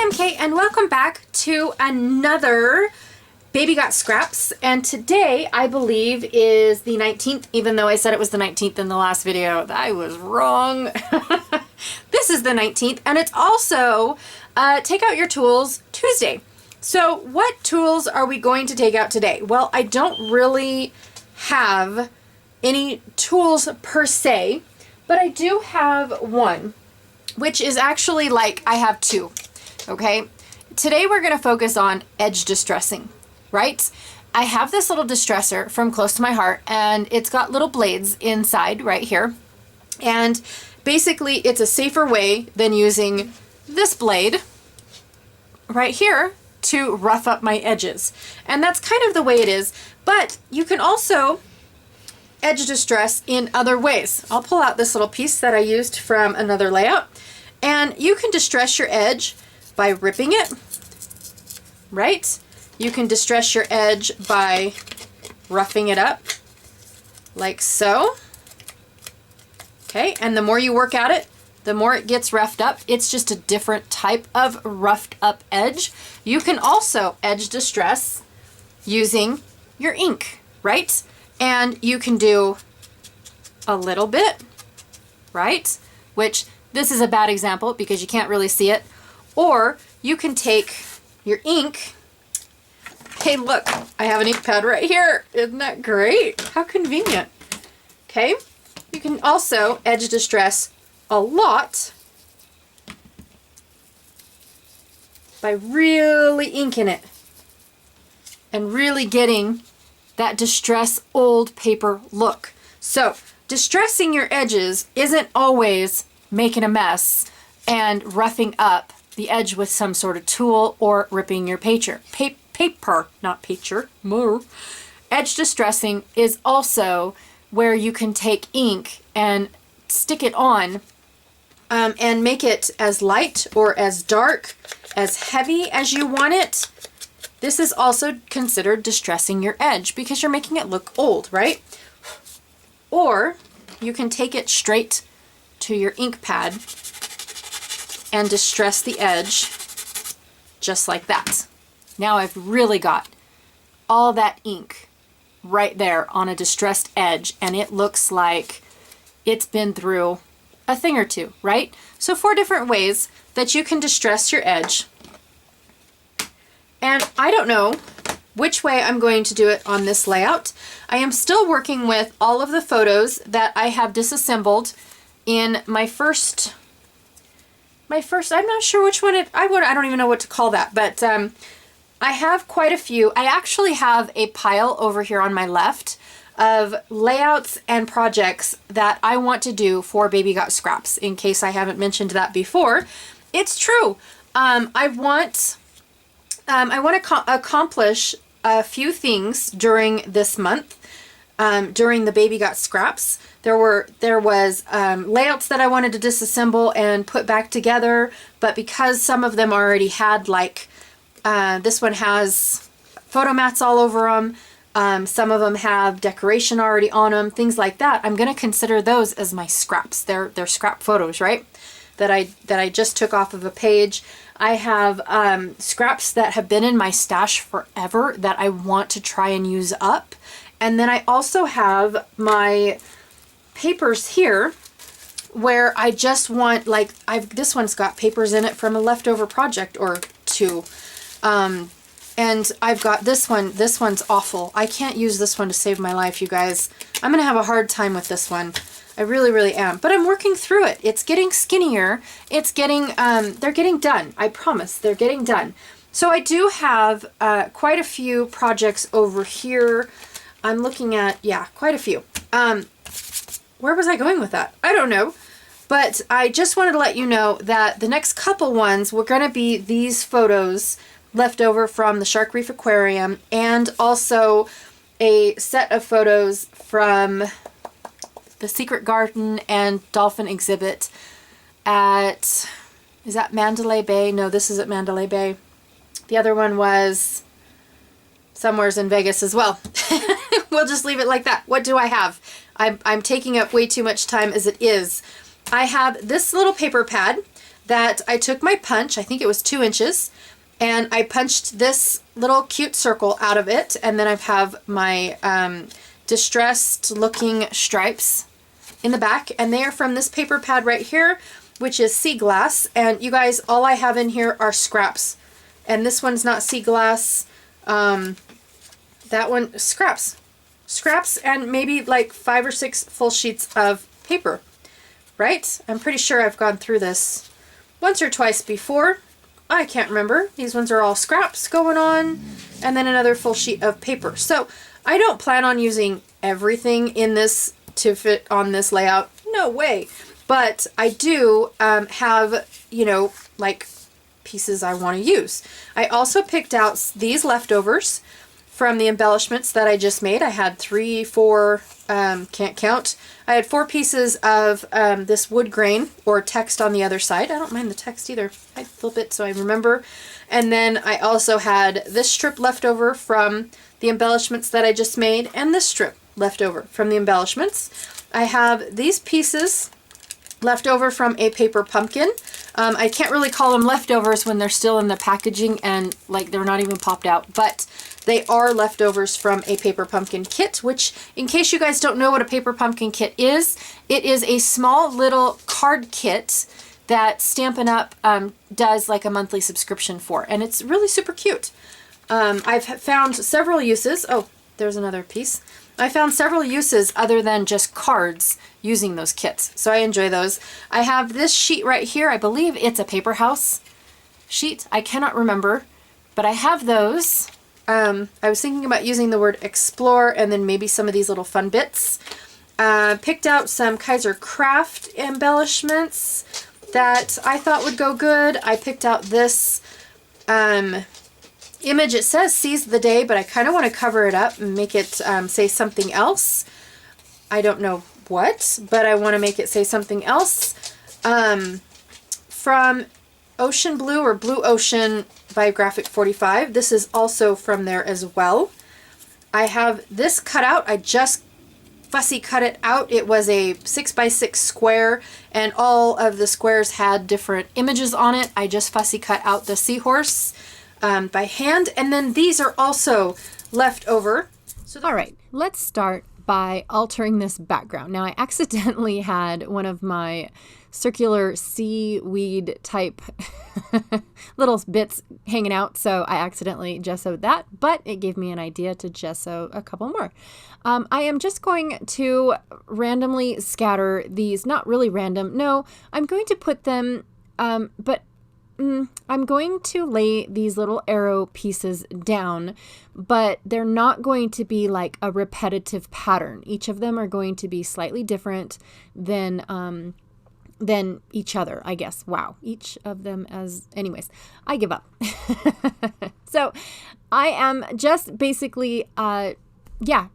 Hi, I'm Kate and welcome back to another Baby Got Scraps, and today I believe is the 19th, even though I said it was the 19th in the last video. I was wrong. This is the 19th, and it's also Take Out Your Tools Tuesday. So what tools are we going to take out today? Well, I don't really have any tools per se, but I do have one, which is actually like I have two. Okay, today we're going to focus on edge distressing, right? I have this little distresser from Close to My Heart, and it's got little blades inside right here. And basically it's a safer way than using this blade right here to rough up my edges. And that's kind of the way it is, but you can also edge distress in other ways. I'll pull out this little piece that I used from another layout, and you can distress your edge by ripping it, right? You can distress your edge by roughing it up like so. Okay, and the more you work at it, the more it gets roughed up. It's just a different type of roughed up edge. You can also edge distress using your ink, right? And you can do a little bit, right? Which this is a bad example because you can't really see it. Or you can take your ink. Hey, look, I have an ink pad right here. Isn't that great? How convenient. Okay, you can also edge distress a lot by really inking it and really getting that distress old paper look. So distressing your edges isn't always making a mess and roughing up the edge with some sort of tool or ripping your paper, not paper, more. Edge distressing is also where you can take ink and stick it on and make it as light or as dark, as heavy as you want it. This is also considered distressing your edge because you're making it look old, right? Or you can take it straight to your ink pad and distress the edge just like that. Now I've really got all that ink right there on a distressed edge, and it looks like it's been through a thing or two, right? So 4 different ways that you can distress your edge. And I don't know which way I'm going to do it on this layout. I am still working with all of the photos that I have disassembled in my first, I'm not sure which one I don't even know what to call that, but I have quite a few. I actually have a pile over here on my left of layouts and projects that I want to do for Baby Got Scraps, in case I haven't mentioned that before. It's true. I want to accomplish a few things during this month. During the Baby Got Scraps, there was layouts that I wanted to disassemble and put back together, but because some of them already had, like, this one has photo mats all over them, some of them have decoration already on them, things like that. I'm going to consider those as my scraps. They're scrap photos, right? That I just took off of a page. I have scraps that have been in my stash forever that I want to try and use up. And then I also have my papers here where I just want, like, this one's got papers in it from a leftover project or two. And I've got this one. This one's awful. I can't use this one to save my life, you guys. I'm going to have a hard time with this one. I really, really am. But I'm working through it. It's getting skinnier. It's getting, they're getting done. I promise, they're getting done. So I do have quite a few projects over here. I'm looking at, yeah, quite a few. Where was I going with that? I don't know. But I just wanted to let you know that the next couple ones were going to be these photos left over from the Shark Reef Aquarium, and also a set of photos from the Secret Garden and Dolphin exhibit at, is that Mandalay Bay? No, this is at Mandalay Bay. The other one was somewheres in Vegas as well. We'll just leave it like that. What do I have? I'm taking up way too much time as it is. I have this little paper pad. that I took my punch, I think it was 2 inches, and I punched this little cute circle out of it, and then I have my distressed looking stripes in the back, and they are from this paper pad right here, which is sea glass. And you guys, all I have in here are scraps, and this one's not sea glass. That one, scraps, and maybe like 5 or 6 full sheets of paper, right? I'm pretty sure I've gone through this once or twice before. I can't remember. These ones are all scraps going on, and then another full sheet of paper. So I don't plan on using everything in this to fit on this layout. No way. But I do have, you know, like pieces I want to use. I also picked out these leftovers from the embellishments that I just made. I had 3, 4, can't count. I had 4 pieces of this wood grain or text on the other side. I don't mind the text either. I flip it so I remember. And then I also had this strip left over from the embellishments that I just made, and this strip left over from the embellishments. I have these pieces left over from a paper pumpkin. I can't really call them leftovers when they're still in the packaging and like they're not even popped out, but they are leftovers from a paper pumpkin kit, which, in case you guys don't know what a paper pumpkin kit is, it is a small little card kit that Stampin' Up! Does like a monthly subscription for, and it's really super cute. I've found several uses. Oh, there's another piece. I found several uses other than just cards using those kits, so I enjoy those. I have this sheet right here. I believe it's a paper house sheet. I cannot remember, but I have those. I was thinking about using the word explore and then maybe some of these little fun bits. Picked out some Kaiser Craft embellishments that I thought would go good. I picked out this image. It says seize the day, but I kind of want to cover it up and make it say something else. I don't know what, but I want to make it say something else. From Ocean Blue or Blue Ocean by Graphic 45. This is also from there as well. I have this cut out. I just fussy cut it out. It was a 6x6 square, and all of the squares had different images on it. I just fussy cut out the seahorse by hand, and then these are also left over. So all right, let's start by altering this background. Now, I accidentally had one of my circular seaweed type little bits hanging out, so I accidentally gessoed that, but it gave me an idea to gesso a couple more. I am just going to randomly scatter these, not really random, no, I'm going to put them, I'm going to lay these little arrow pieces down, but they're not going to be like a repetitive pattern. Each of them are going to be slightly different than each other, I guess. Wow. Each of them as, anyways, I give up. So I am just basically,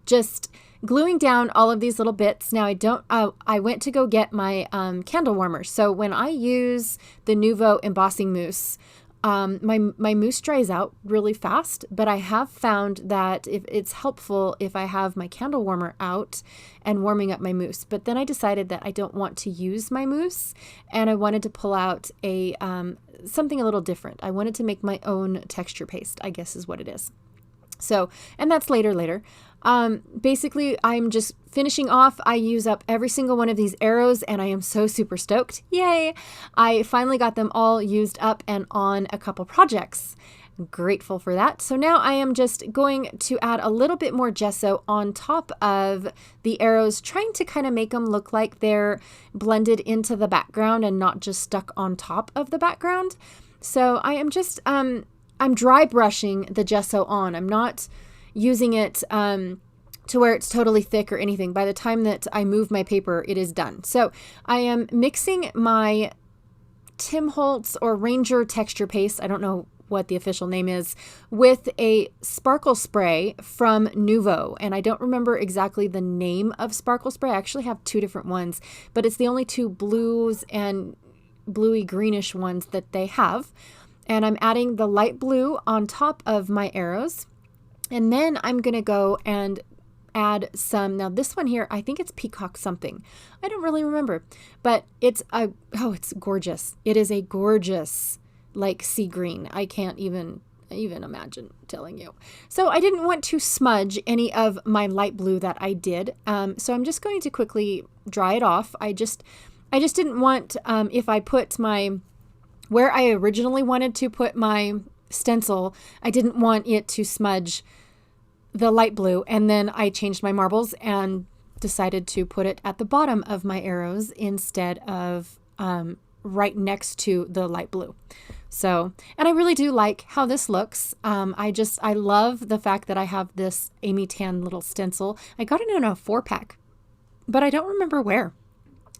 just gluing down all of these little bits. Now I went to go get my candle warmer. So when I use the Nuvo embossing mousse, my mousse dries out really fast, but I have found that if it's helpful if I have my candle warmer out and warming up my mousse. But then I decided that I don't want to use my mousse, and I wanted to pull out a something a little different. I wanted to make my own texture paste, I guess is what it is. So, and that's later. Basically, I'm just finishing off. I use up every single one of these arrows, and I am so super stoked. Yay! I finally got them all used up and on a couple projects. I'm grateful for that. So now I am just going to add a little bit more gesso on top of the arrows, trying to kind of make them look like they're blended into the background and not just stuck on top of the background. So I am just, I'm dry brushing the gesso on. I'm not using it to where it's totally thick or anything. By the time that I move my paper, it is done. So I am mixing my Tim Holtz or Ranger texture paste, I don't know what the official name is, with a sparkle spray from Nuvo. And I don't remember exactly the name of sparkle spray. I actually have 2 different ones, but it's the only 2 blues and bluey greenish ones that they have. And I'm adding the light blue on top of my arrows. And then I'm going to go and add some, now this one here, I think it's peacock something. I don't really remember, but it's it's gorgeous. It is a gorgeous like sea green. I can't even imagine telling you. So I didn't want to smudge any of my light blue that I did. So I'm just going to quickly dry it off. I just didn't want, if I put where I originally wanted to put my stencil, I didn't want it to smudge the light blue. And then I changed my marbles and decided to put it at the bottom of my arrows instead of right next to the light blue. So, and I really do like how this looks. I love the fact that I have this Amy Tan little stencil. I got it in a 4-pack, but I don't remember where.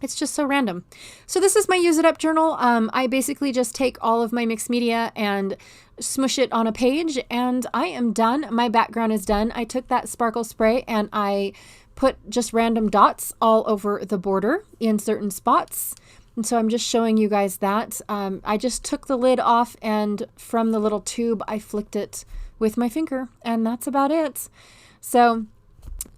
It's just so random. So this is my Use It Up journal. I basically just take all of my mixed media and smush it on a page, and I am done. My background is done. I took that sparkle spray and I put just random dots all over the border in certain spots. And so I'm just showing you guys that. I just took the lid off, and from the little tube, I flicked it with my finger, and that's about it. So,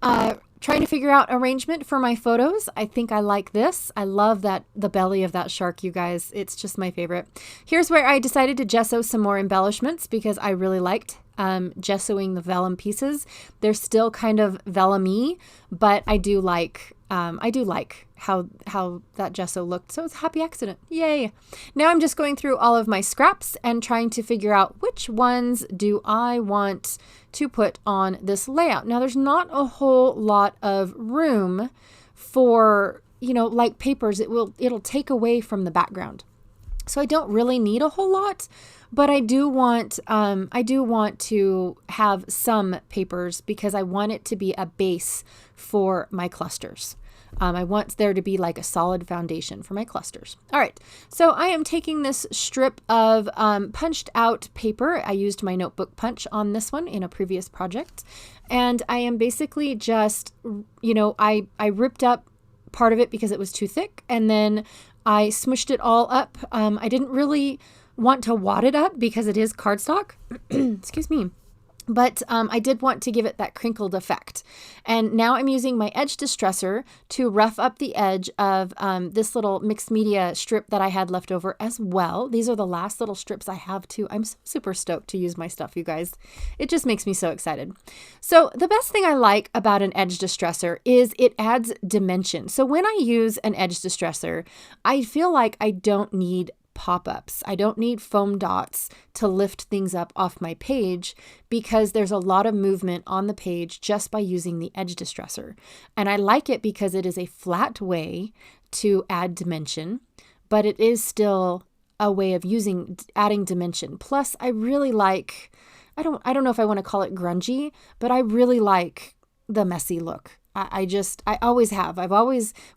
trying to figure out arrangement for my photos. I think I like this. I love the belly of that shark, you guys. It's just my favorite. Here's where I decided to gesso some more embellishments because I really liked gessoing the vellum pieces. They're still kind of vellum-y, but I do like how that gesso looked. So it's a happy accident. Yay. Now I'm just going through all of my scraps and trying to figure out which ones do I want to put on this layout. Now there's not a whole lot of room for, like papers. It'll take away from the background. So I don't really need a whole lot, but I do want to have some papers because I want it to be a base for my clusters. I want there to be like a solid foundation for my clusters. All right, so I am taking this strip of punched out paper. I used my notebook punch on this one in a previous project. And I am basically just, I ripped up part of it because it was too thick. And then I smushed it all up. I didn't really want to wad it up because it is cardstock. Excuse me. But I did want to give it that crinkled effect. And now I'm using my edge distressor to rough up the edge of this little mixed media strip that I had left over as well. These are the last little strips I have too. I'm so super stoked to use my stuff, you guys. It just makes me so excited. So the best thing I like about an edge distressor is it adds dimension. So when I use an edge distressor, I feel like I don't need pop-ups. I don't need foam dots to lift things up off my page because there's a lot of movement on the page just by using the edge distressor. And I like it because it is a flat way to add dimension, but it is still a way of adding dimension. Plus, I really like, I don't know if I want to call it grungy, but I really like the messy look. I always have.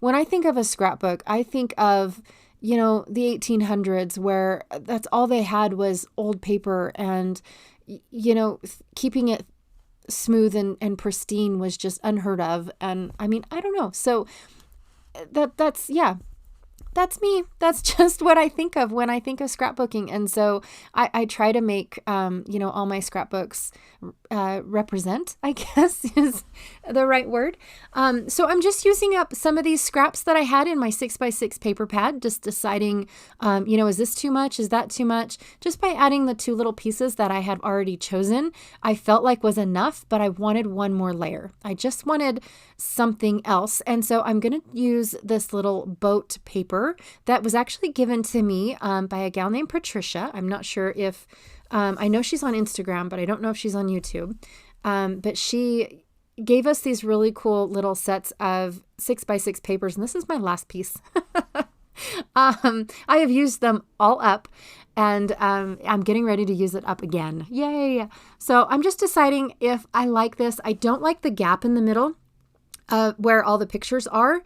When I think of a scrapbook, I think of the 1800s where that's all they had was old paper and, keeping it smooth and pristine was just unheard of. And I mean, I don't know. So that's me. That's just what I think of when I think of scrapbooking. And so I try to make, all my scrapbooks represent, I guess is the right word. So I'm just using up some of these scraps that I had in my 6x6 paper pad, just deciding, is this too much? Is that too much? Just by adding the 2 little pieces that I had already chosen, I felt like was enough, but I wanted one more layer. I just wanted something else. And so I'm going to use this little boat paper that was actually given to me by a gal named Patricia. I'm not sure if, I know she's on Instagram, but I don't know if she's on YouTube. But she gave us these really cool little sets of 6x6 papers, and this is my last piece. I have used them all up, and I'm getting ready to use it up again. Yay! So I'm just deciding if I like this. I don't like the gap in the middle where all the pictures are.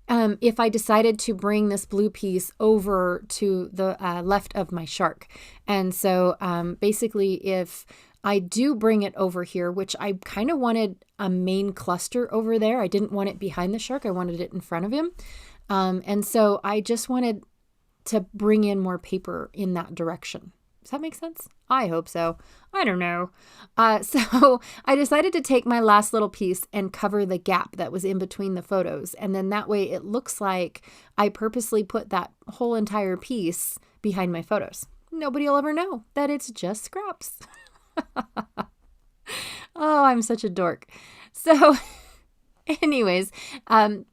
If I decided to bring this blue piece over to the left of my shark. And so basically if I do bring it over here, which I kind of wanted a main cluster over there. I didn't want it behind the shark. I wanted it in front of him. And so I just wanted to bring in more paper in that direction. Does that make sense? I hope so. I don't know. So I decided to take my last little piece and cover the gap that was in between the photos. And then that way it looks like I purposely put that whole entire piece behind my photos. Nobody will ever know that it's just scraps. Oh, I'm such a dork. So anyways,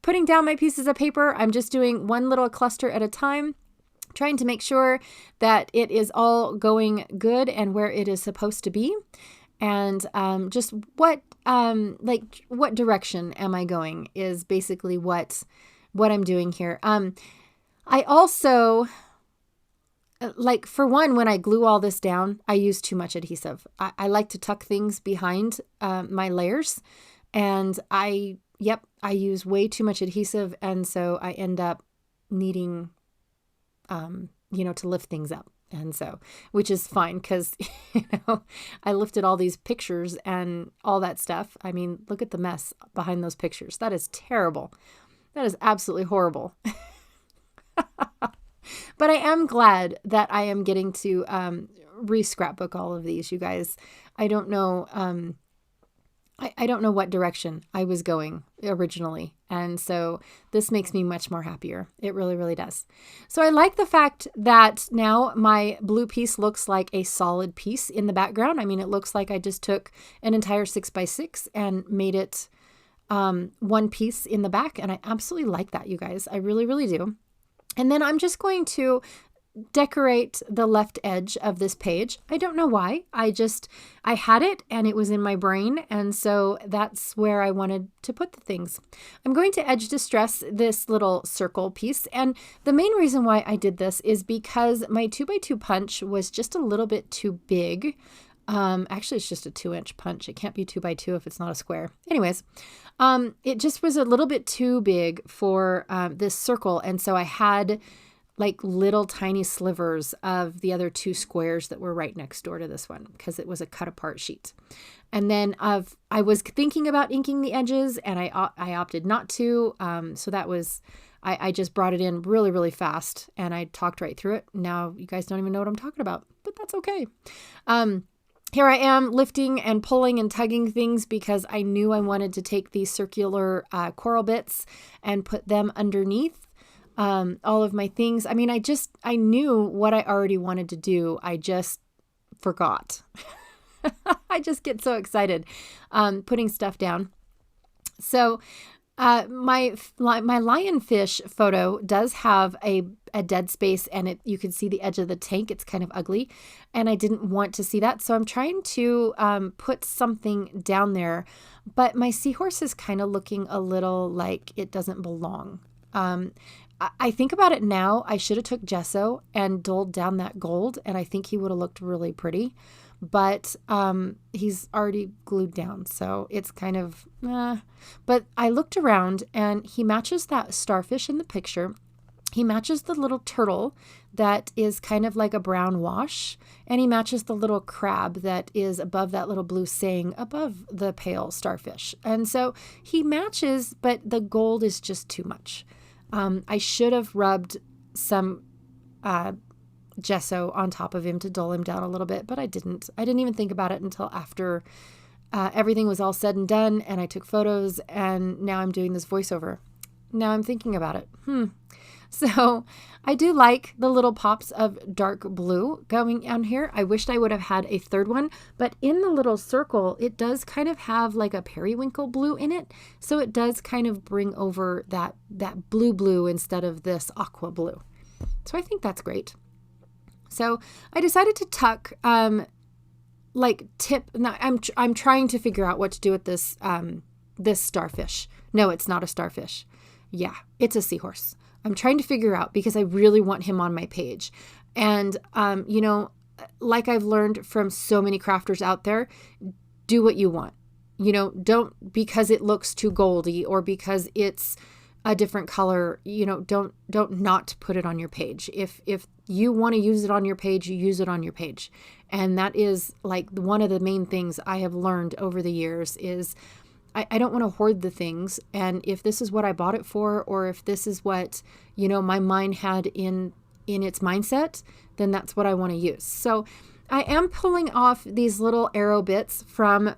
putting down my pieces of paper, I'm just doing one little cluster at a time, trying to make sure that it is all going good and where it is supposed to be. And just what direction am I going is basically what I'm doing here. I also, for one, when I glue all this down, I use too much adhesive. I like to tuck things behind my layers, and I use way too much adhesive. And so I end up needing to lift things up. And so, which is fine because, I lifted all these pictures and all that stuff. I mean, look at the mess behind those pictures. That is terrible. That is absolutely horrible. But I am glad that I am getting to re-scrapbook all of these, you guys. I don't know. I don't know what direction I was going originally. And so this makes me much more happier. It really, really does. So I like the fact that now my blue piece looks like a solid piece in the background. I mean, it looks like I just took an entire 6x6 and made it one piece in the back. And I absolutely like that, you guys. I really, really do. And then I'm just going to decorate the left edge of this page. I don't know why. I had it and it was in my brain. And so that's where I wanted to put the things. I'm going to edge distress this little circle piece. And the main reason why I did this is because my 2x2 punch was just a little bit too big. Actually, it's just a 2-inch punch. It can't be 2x2 if it's not a square. Anyways, it just was a little bit too big for this circle. And so I had little tiny slivers of the other two squares that were right next door to this one because it was a cut apart sheet. And then I was thinking about inking the edges and I opted not to. So that was, I just brought it in really, really fast and I talked right through it. Now you guys don't even know what I'm talking about, but that's okay. Here I am lifting and pulling and tugging things because I knew I wanted to take these circular coral bits and put them underneath all of my things. I mean, I knew what I already wanted to do. I just forgot. I just get so excited putting stuff down. So my lionfish photo does have a dead space and you can see the edge of the tank. It's kind of ugly and I didn't want to see that. So I'm trying to put something down there, but my seahorse is kind of looking a little like it doesn't belong. I think about it now, I should have took gesso and dulled down that gold and I think he would have looked really pretty, but he's already glued down. So it's kind of, but I looked around and he matches that starfish in the picture. He matches the little turtle that is kind of like a brown wash, and he matches the little crab that is above that little blue saying above the pale starfish. And so he matches, but the gold is just too much. I should have rubbed some gesso on top of him to dull him down a little bit, but I didn't. I didn't even think about it until after everything was all said and done, and I took photos, and now I'm doing this voiceover. Now I'm thinking about it. So I do like the little pops of dark blue going on here. I wished I would have had a third one, but in the little circle, it does kind of have like a periwinkle blue in it. So it does kind of bring over that blue instead of this aqua blue. So I think that's great. So I decided to tuck, I'm trying to figure out what to do with this, this starfish. No, it's not a starfish. Yeah, it's a seahorse. I'm trying to figure out because I really want him on my page. And, like I've learned from so many crafters out there, do what you want. Don't because it looks too goldy or because it's a different color, don't not put it on your page. If you want to use it on your page, you use it on your page. And that is like one of the main things I have learned over the years is I don't want to hoard the things. And if this is what I bought it for, or if this is what, my mind had in its mindset, then that's what I want to use. So I am pulling off these little arrow bits from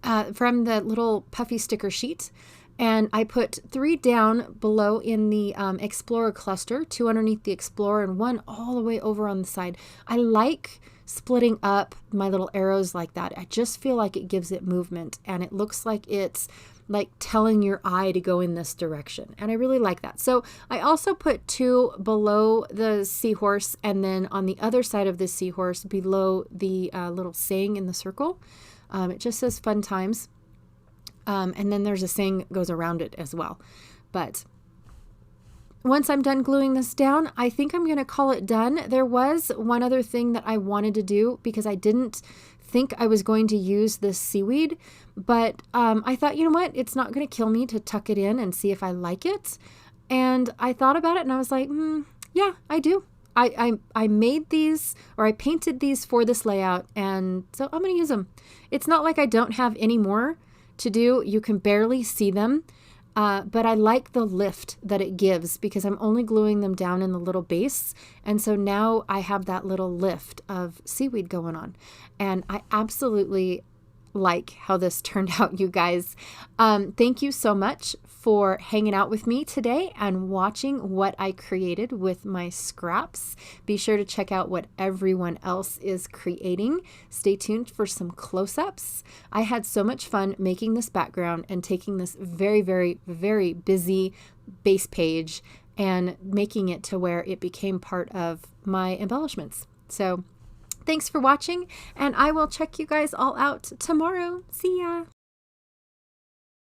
the little puffy sticker sheet. And I put 3 down below in the Explorer cluster, 2 underneath the Explorer and 1 all the way over on the side. I like splitting up my little arrows like that. I just feel like it gives it movement, and it looks like it's like telling your eye to go in this direction. And I really like that. So I also put 2 below the seahorse, and then on the other side of the seahorse below the little saying in the circle. It just says fun times. And then there's a saying that goes around it as well. But once I'm done gluing this down, I think I'm going to call it done. There was one other thing that I wanted to do because I didn't think I was going to use this seaweed, but I thought, you know what, it's not going to kill me to tuck it in and see if I like it. And I thought about it and I was like, yeah, I do. I made these, or I painted these for this layout, and so I'm going to use them. It's not like I don't have any more to do. You can barely see them, but I like the lift that it gives because I'm only gluing them down in the little base, and so now I have that little lift of seaweed going on, and I absolutely like how this turned out, you guys. Thank you so much for hanging out with me today and watching what I created with my scraps. Be sure to check out what everyone else is creating. Stay tuned for some close-ups. I had so much fun making this background and taking this very, very, very busy base page and making it to where it became part of my embellishments. So thanks for watching, and I will check you guys all out tomorrow. See ya.